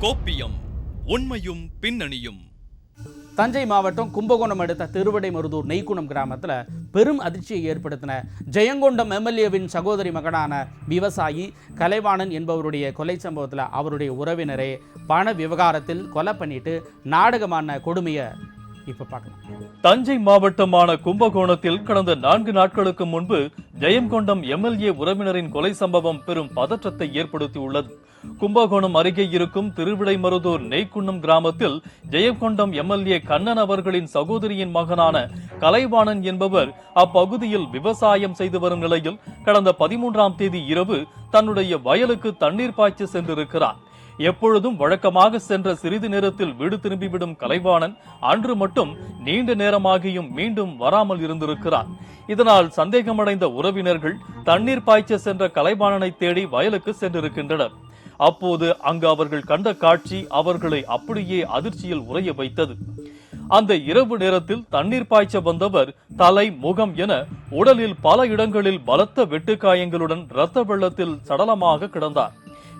கோப்பியம் உண்மையும் பின்னணியும். தஞ்சை மாவட்டம் கும்பகோணம் அடுத்த திருவிடைமருதூர் நெய்க்குணம் கிராமத்தில் பெரும் அதிர்ச்சியை ஏற்படுத்தின ஜெயங்கொண்டம் எம்எல்ஏவின் சகோதரி மகனான விவசாயி கலைவாணன் என்பவருடைய கொலை சம்பவத்தில் அவருடைய உறவினரே பண விவகாரத்தில் கொலை பண்ணிட்டு நாடகமான கொடுமையை இப்ப பார்க்கலாம். தஞ்சை மாவட்டமான கும்பகோணத்தில் கடந்த 4 நாட்களுக்கு முன்பு ஜெயங்கொண்டம் எம்எல்ஏ உறவினரின் கொலை சம்பவம் பெரும் பதற்றத்தை ஏற்படுத்தியுள்ளது. கும்பகோணம் அருகே இருக்கும் திருவிடைமருதூர் நெய்க்குணம் கிராமத்தில் ஜெயங்கொண்டம் எம்எல்ஏ கண்ணன் அவர்களின் சகோதரியின் மகனான கலைவாணன் என்பவர் அப்பகுதியில் விவசாயம் செய்து வரும் நிலையில் கடந்த 13ஆம் தேதி இரவு தன்னுடைய வயலுக்கு தண்ணீர் பாய்ச்ச சென்றிருக்கிறார். எப்பொழுதும் வழக்கமாக சென்ற சிறிது நேரத்தில் வீடு திரும்பிவிடும் கலைவாணன் அன்று மட்டும் நீண்ட நேரமாகியும் மீண்டும் வராமல் இருந்திருக்கிறார். இதனால் சந்தேகமடைந்த உறவினர்கள் தண்ணீர் பாய்ச்ச சென்ற கலைவாணனை தேடி வயலுக்கு சென்றிருக்கின்றனர். அப்போது அங்கு அவர்கள் கண்ட காட்சி அவர்களை அப்படியே அதிர்ச்சியில் உறைய வைத்தது. அந்த இரவு நேரத்தில் தண்ணீர் பாய்ச்ச வந்தவர் தலை, முகம் என உடலில் பல இடங்களில் பலத்த வெட்டுக்காயங்களுடன் இரத்த வெள்ளத்தில் சடலமாக கிடந்தார்.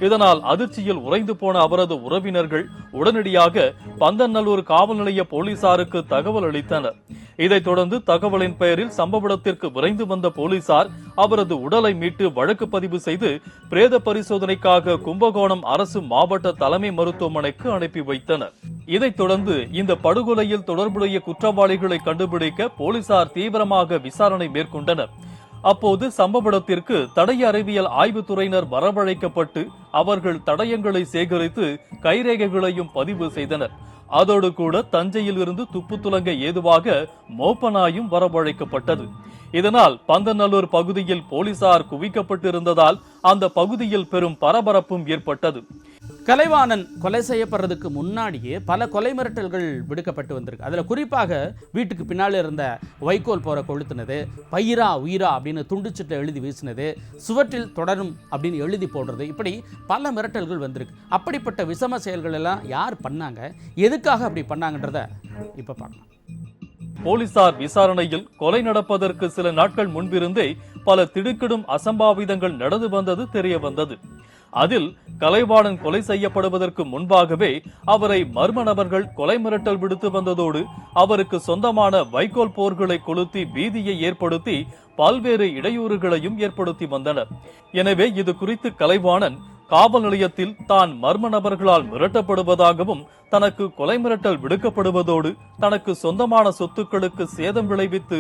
இதனால் அதிர்ச்சியில் உறைந்து போன அவரது உறவினர்கள் உடனடியாக பந்தநல்லூர் காவல் நிலைய போலீசாருக்கு தகவல் அளித்தனர். இதைத் தொடர்ந்து தகவலின் பெயரில் சம்பவ இடத்திற்கு விரைந்து வந்த போலீசார் அவரது உடலை மீட்டு வழக்கு பதிவு செய்து பிரேத பரிசோதனைக்காக கும்பகோணம் அரசு மாவட்ட தலைமை மருத்துவமனைக்கு அனுப்பி வைத்தனர். இதைத் தொடர்ந்து இந்த படுகொலையில் தொடர்புடைய குற்றவாளிகளை கண்டுபிடிக்க போலீசார் தீவிரமாக விசாரணை மேற்கொண்டனர். அப்போது சம்பவ இடத்திற்கு தடய அறிவியல் ஆய்வுத்துறையினர் வரவழைக்கப்பட்டு அவர்கள் தடயங்களை சேகரித்து கைரேகைகளையும் பதிவு செய்தனர். அதோடு கூட தஞ்சையில் இருந்து துப்பு துலங்க ஏதுவாக மோப்பனாயும் வரவழைக்கப்பட்டது. இதனால் பந்தநல்லூர் பகுதியில் போலீசார் குவிக்கப்பட்டிருந்ததால் அந்த பகுதியில் பெரும் பரபரப்பும் ஏற்பட்டது. கலைவாணன் கொலை செய்யப்படுறதுக்கு முன்னாடியே பல கொலை மிரட்டல்கள் விடுக்கப்பட்டு வந்திருக்கு. அதில் குறிப்பாக வீட்டுக்கு பின்னால் இருந்த வைக்கோல் போற கொளுத்துனது, பயிரா உயிரா அப்படின்னு துண்டுச்சிட்டை எழுதி வீசினது, சுவற்றில் தொடரும் அப்படின்னு எழுதி போடுறது, இப்படி பல மிரட்டல்கள் வந்திருக்கு. அப்படிப்பட்ட விஷம செயல்கள் எல்லாம் யார் பண்ணாங்க, எதுக்காக அப்படி பண்ணாங்கன்றத இப்ப பார்க்கலாம். போலீசார் விசாரணையில் கொலை நடப்பதற்கு சில நாட்கள் முன்பிருந்தே பல திடுக்கிடும் அசம்பாவிதங்கள் நடந்து வந்தது தெரிய வந்தது. அதில் கலைவாணன் கொலை செய்யப்படுவதற்கு முன்பாகவே அவரை மர்ம நபர்கள் கொலை மிரட்டல் விடுத்து வந்ததோடு அவருக்கு சொந்தமான வைக்கோல் போர்களை கொளுத்தி பீதியை ஏற்படுத்தி பல்வேறு இடையூறுகளையும் ஏற்படுத்தி வந்தனர். எனவே இது குறித்து கலைவாணன் காவல் நிலையத்தில் தான் மர்ம நபர்களால் மிரட்டப்படுவதாகவும் தனக்கு கொலை மிரட்டல் விடுக்கப்படுவதோடு தனக்கு சொந்தமான சொத்துக்களுக்கு சேதம் விளைவித்து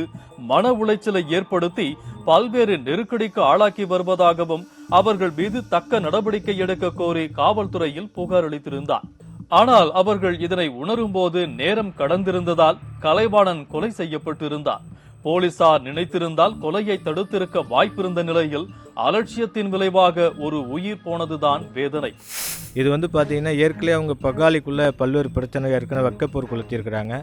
மன உளைச்சலை ஏற்படுத்தி பல்வேறு நெருக்கடிக்கு ஆளாக்கி வருவதாகவும் அவர்கள் மீது தக்க நடவடிக்கை எடுக்க கோரி காவல்துறையில் புகார் அளித்திருந்தார். ஆனால் அவர்கள் இதனை உணரும் போது நேரம் கடந்திருந்ததால் கலைவாணன் கொலை செய்யப்பட்டிருந்தார். போலீசார் நினைத்திருந்தால் கொலையை தடுத்திருக்க வாய்ப்பிருந்த நிலையில் அலட்சியத்தின் விளைவாக ஒரு உயிர் போனதுதான் வேதனை. இது பார்த்தீங்கன்னா ஏற்கனவே அவங்க பகாலிக்குள்ளே பல்வேறு பிரச்சனை ஏற்கனவே வைக்கப்போர் கொளுத்தியிருக்கிறாங்க.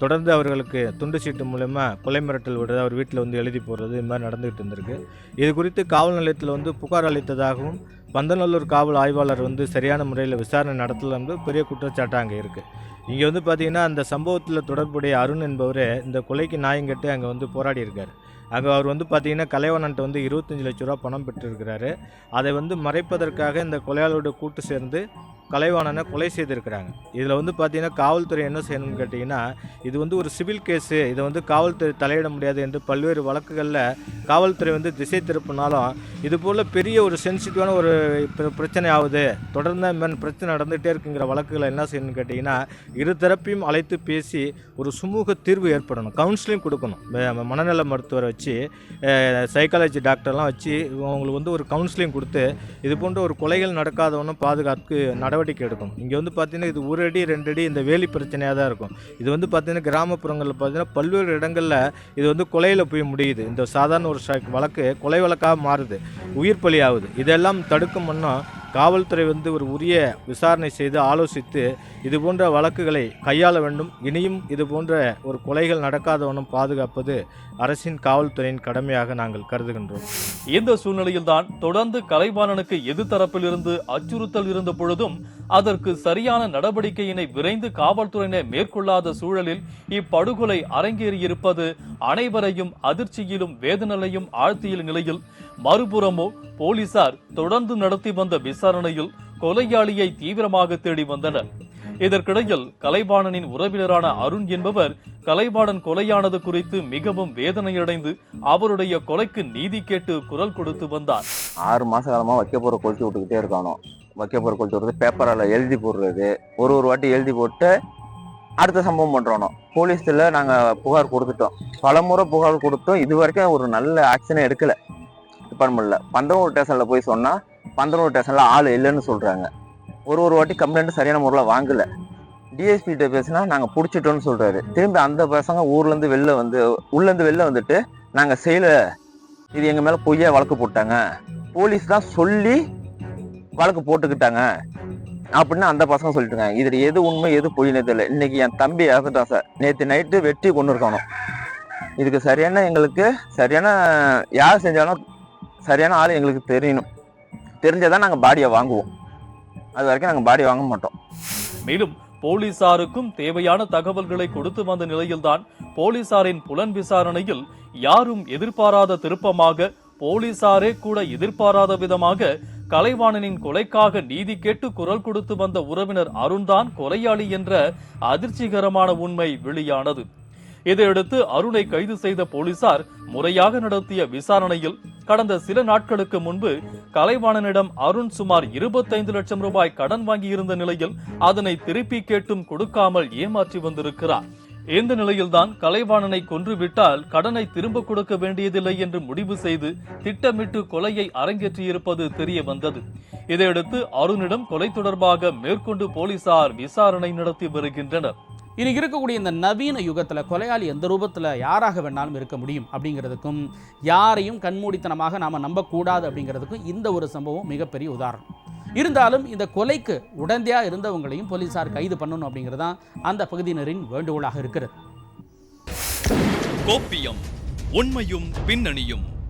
தொடர்ந்து அவர்களுக்கு துண்டு சீட்டு மூலமா கொலை மிரட்டல் விடுறது, அவர் வீட்டில் எழுதி போடுறது, இது மாதிரி நடந்துகிட்டு இருந்திருக்கு. இது குறித்து காவல் நிலையத்தில் புகார் அளித்ததாகவும் பந்தநல்லூர் காவல் ஆய்வாளர் சரியான முறையில் விசாரணை நடத்தல என்பது பெரிய குற்றச்சாட்டு அங்கே இருக்குது. இங்கே பார்த்தீங்கன்னா அந்த சம்பவத்தில் தொடர்புடைய அருண் என்பவர் இந்த கொலைக்கு நியாயம் கேட்டு அங்கே போராடி இருக்கார். அங்கே அவர் பார்த்தீங்கன்னா கலைவாணன்ட்ட 25 லட்ச ரூபா பணம் பெற்றிருக்கிறாரு. அதை மறைப்பதற்காக இந்த கொலையாளோட கூட்டு சேர்ந்து கலைவாணனை கொலை செய்திருக்கிறாங்க. இதில் பார்த்தீங்கன்னா காவல்துறை என்ன செய்யணும்னு கேட்டிங்கன்னா, இது ஒரு சிவில் கேஸு, இதை காவல்துறை தலையிட முடியாது என்று பல்வேறு வழக்குகளில் காவல்துறை திசை திருப்பினாலும் இது போல் பெரிய ஒரு சென்சிட்டிவான ஒரு பிரச்சனை ஆகுது, தொடர்ந்து பிரச்சனை நடந்துகிட்டே இருக்குங்கிற வழக்குகளை என்ன செய்யணும்னு கேட்டிங்கன்னா, இருதரப்பையும் அழைத்து பேசி ஒரு சுமூக தீர்வு ஏற்படணும், கவுன்சிலிங் கொடுக்கணும். மனநல மருத்துவரை வச்சு, சைக்காலஜி டாக்டர்லாம் வச்சு அவங்களுக்கு ஒரு கவுன்சிலிங் கொடுத்து இது போன்ற ஒரு கொலைகள் நடக்காதவனும் பாதுகாப்பு நடவடிக்கை எடுக்கும். இங்கே பார்த்தீங்கன்னா இது 1 அடி 2 அடி இந்த வேலி பிரச்சனையாக தான் இருக்கும். இது பார்த்தீங்கன்னா கிராமப்புறங்களில் பார்த்தீங்கன்னா பல்வேறு இடங்களில் இது கொலையில் போய் முடியுது. இந்த சாதாரண ஒரு வழக்கு கொலை வழக்காக மாறுது, உயிர் பலி ஆகுது. இதெல்லாம் தடுக்கும் முன்னும் காவல்துறை ஒரு உரிய விசாரணை செய்து ஆலோசித்து இது போன்ற வழக்குகளை கையாள வேண்டும். இனியும் இது போன்ற ஒரு கொலைகள் நடக்காதவனும் பாதுகாப்பது அரசின் காவல்துறையின் கடமையாக நாங்கள் கருதுகின்றோம். இந்த சூழ்நிலையில் தான் தொடர்ந்து கலைவாணனுக்கு எதிர்த்தரப்பில் இருந்து அச்சுறுத்தல் இருந்த பொழுதும் அதற்கு சரியான நடவடிக்கையினை விரைந்து காவல்துறையினர் மேற்கொள்ளாத சூழலில் இப்படுகொலை அரங்கேறியிருப்பது அனைவரையும் அதிர்ச்சியிலும் வேதனையிலும் ஆழ்த்திய நிலையில், மறுபுறமோ போலீசார் தொடர்ந்து நடத்தி வந்த விசாரணையில் கொலையாளியை தீவிரமாக தேடி வந்தனர். இதற்கிடையில் கலைவாணனின் உறவினரான அருண் என்பவர் கலைவாணன் கொலையானது குறித்து மிகவும் வேதனையடைந்து அவருடைய கொலைக்கு நீதி கேட்டு குரல் கொடுத்து வந்தார். 6 மாச காலமா வைக்கப்போற கொளுத்தி விட்டுக்கிட்டே இருக்கானோ. வைக்கப்போற கொளுத்தி விடுறது, பேப்பரால எழுதி போடுறது, ஒரு வாட்டி எழுதி போட்டு அடுத்த சம்பவம் பண்றோம். போலீஸ்ல நாங்க புகார் கொடுத்துட்டோம், பலமுறை புகார் கொடுத்தோம். இது வரைக்கும் ஒரு நல்ல ஆக்ஷனே எடுக்கல டிபார்ட்மெண்ட்ல. பந்தனூர் ஸ்டேஷன்ல போய் சொன்னா பந்தனூர் ஸ்டேஷன்ல ஆள் இல்லைன்னு சொல்றாங்க. ஒரு வாட்டி கம்ப்ளைண்ட் சரியான முறையில் வாங்கல. டிஎஸ்பி கிட்ட பேசினா நாங்க பிடிச்சிட்டோம்னு சொல்றாரு. திரும்பி அந்த பசங்க உள்ளேருந்து வெளில வந்துட்டு நாங்க செய்யல, இது எங்க மேல பொய்யா வழக்கு போட்டாங்க, போலீஸ் தான் சொல்லி வழக்கு போட்டுக்கிட்டாங்க அப்படின்னு அந்த பசங்க சொல்லிட்டு இருக்காங்க. இதுல எது உண்மை எது பொய்னே தெரியல. இன்னைக்கு என் தம்பி இறந்துட்டான் சார். நேற்று நைட்டு வெட்டி கொண்டு இருக்கணும். இதுக்கு எங்களுக்கு சரியான யார் செஞ்சாலும் சரியான ஆள் எங்களுக்கு தெரியணும். தெரிஞ்சதான் நாங்க பாடியை வாங்குவோம். அது வரைக்கும் நாங்க பாடி வாங்க மாட்டோம். மேலும் போலீசாருக்கும் தேவையான தகவல்களை கொடுத்து வந்த நிலையில்தான் போலீசாரின் புலன் விசாரணையில் யாரும் எதிர்பாராத திருப்பமாக, போலீசாரே கூட எதிர்பாராத விதமாக கலைவாணனின் கொலைக்காக நீதி கேட்டு குரல் கொடுத்து வந்த உறவினர் அருண்தான் கொலையாளி என்ற அதிர்ச்சிகரமான உண்மை வெளியானது. இதையடுத்து அருணை கைது செய்த போலீசார் முறையாக நடத்திய விசாரணையில் கடந்த சில நாட்களுக்கு முன்பு கலைவாணனிடம் அருண் சுமார் 25 லட்சம் ரூபாய் கடன் வாங்கியிருந்த நிலையில் அதனை திருப்பி கேட்டும் கொடுக்காமல் ஏமாற்றி வந்திருக்கிறார். இந்த நிலையில்தான் கலைவாணனை கொன்றுவிட்டால் கடனை திரும்ப கொடுக்க வேண்டியதில்லை என்று முடிவு செய்து திட்டமிட்டு கொலையை அரங்கேற்றியிருப்பது தெரிய வந்தது. இதையடுத்து அருணிடம் கொலை தொடர்பாக மேற்கொண்டு போலீசார் விசாரணை நடத்தி வருகின்றனர். இனி இருக்கக்கூடிய இந்த நவீன யுகத்தில் கொலையாளி எந்த ரூபத்தில் யாராக வேணாலும் இருக்க முடியும் அப்படிங்கிறதுக்கும், யாரையும் கண்மூடித்தனமாக நாம் நம்பக்கூடாது அப்படிங்கிறதுக்கும் இந்த ஒரு சம்பவம் மிகப்பெரிய உதாரணம். இருந்தாலும் இந்த கொலைக்கு உடந்தையாக இருந்தவங்களையும் போலீசார் கைது பண்ணணும் அப்படிங்கிறது தான் அந்த பகுதியினரின் வேண்டுகோளாக இருக்கிறது. கோப்பியம், உண்மையும் பின்னணியும்.